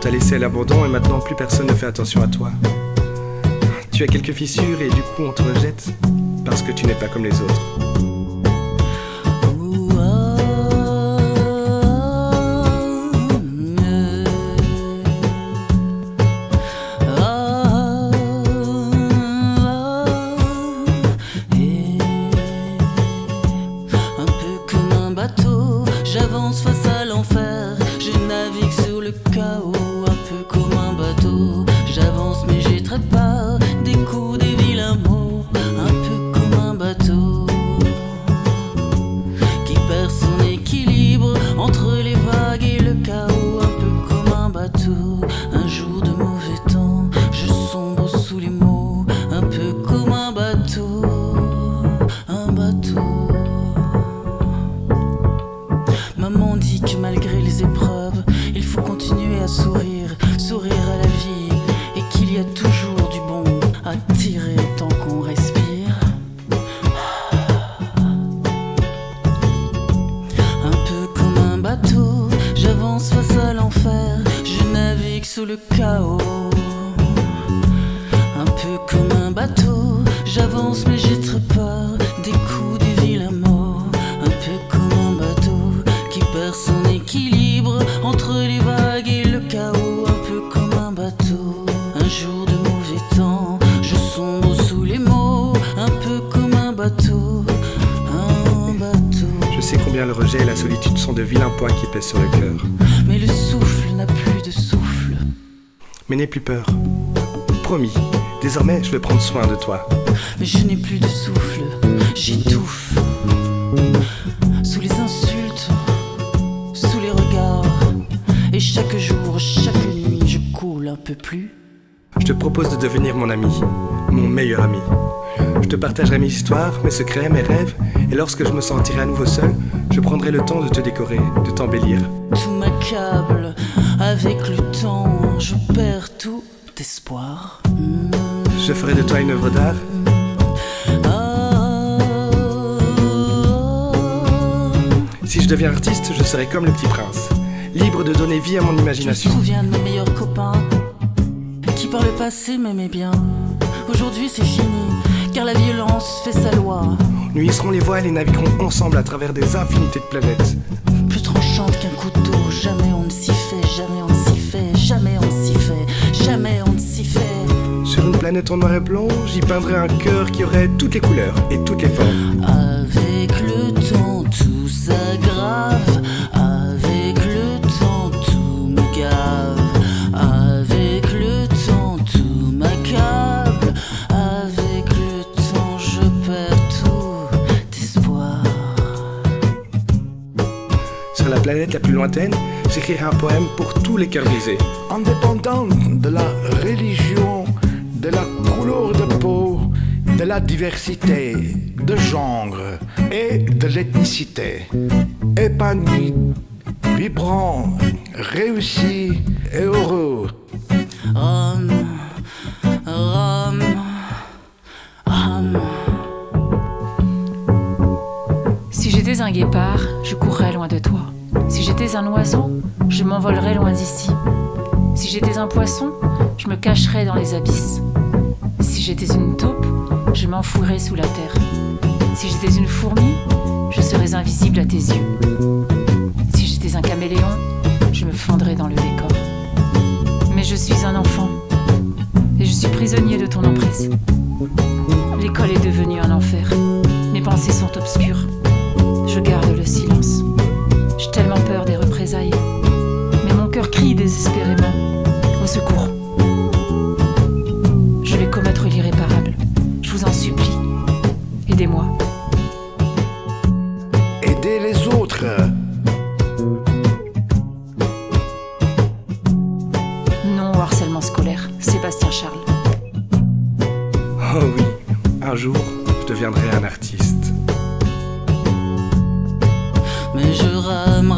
t'a laissé à l'abandon et maintenant plus personne ne fait attention à toi. Tu as quelques fissures et du coup on te rejette parce que tu n'es pas comme les autres. J'avance face à l'enfer, je navigue sur le chaos, un peu comme un bateau. J'avance mais j'y pas des coups, des vilains mots, un peu comme un bateau qui perd son équilibre entre les vagues et le chaos, un peu comme un bateau. Un jour de mauvais temps, je sombre sous les mots, un peu comme un bateau, un bateau. Maman dit que malgré les épreuves, il faut continuer à sourire, sourire à la vie, et qu'il y a toujours du bon à tirer tant qu'on respire. Un peu comme un bateau, j'avance face à l'enfer, je navigue sous le chaos. Un peu comme un bateau, j'avance mais j'ai très peur des coups, des vilains mots. Un peu comme un bateau qui perd son équilibre entre les vagues et le chaos, un peu comme un bateau. Un jour de mauvais temps, je sombre sous les mots, un peu comme un bateau, un bateau. Je sais combien le rejet et la solitude sont de vilains poids qui pèsent sur le cœur. Mais le souffle n'a plus de souffle. Mais n'aie plus peur. Promis, désormais je vais prendre soin de toi. Mais je n'ai plus de souffle, j'étouffe. Sous les insultes, sous les regards, et chaque jour, chaque nuit, je coule un peu plus. Je te propose de devenir mon ami, mon meilleur ami. Je te partagerai mes histoires, mes secrets, mes rêves, et lorsque je me sentirai à nouveau seul, je prendrai le temps de te décorer, de t'embellir. Tout m'accable, avec le temps, je perds tout espoir. Je ferai de toi une œuvre d'art. Si je deviens artiste, je serai comme le petit prince, libre de donner vie à mon imagination. Je me souviens de mes meilleurs copains, qui par le passé m'aimaient bien. Aujourd'hui c'est fini, car la violence fait sa loi. Nous hisserons les voiles et naviguerons ensemble à travers des infinités de planètes. Plus tranchante qu'un couteau, jamais on ne s'y fait, jamais on ne s'y fait, jamais on ne s'y fait, jamais on ne s'y fait. Sur une planète en noir et blanc, j'y peindrai un cœur qui aurait toutes les couleurs et toutes les formes. Avec le temps tout s'aggrave, avec le temps tout me gave, avec le temps tout m'accable, avec le temps je perds tout espoir. Sur la planète la plus lointaine, j'écrirai un poème pour tous les cœurs brisés. Indépendant de la religion, de la couleur de peau, de la diversité de genre et de l'ethnicité. Épanoui, vibrant, réussi et heureux. Rome, Rome, Rome. Si j'étais un guépard, je courrais loin de toi. Si j'étais un oiseau, je m'envolerais loin d'ici. Si j'étais un poisson, je me cacherais dans les abysses. Si j'étais une taupe, je m'enfouirais sous la terre. Si j'étais une fourmi, je serais invisible à tes yeux. Si j'étais un caméléon, je me fondrais dans le décor. Mais je suis un enfant, et je suis prisonnier de ton emprise. L'école est devenue un enfer. Mes pensées sont obscures. Je garde le silence. J'ai tellement peur des représailles. Mais mon cœur crie désespérément. Au secours. Je vais commettre l'irréparable. Je vous en supplie. Aidez-moi. Aider les autres. Non au harcèlement scolaire. Sébastien Charles. Oh oui, un jour, je deviendrai un artiste. Mais je rame,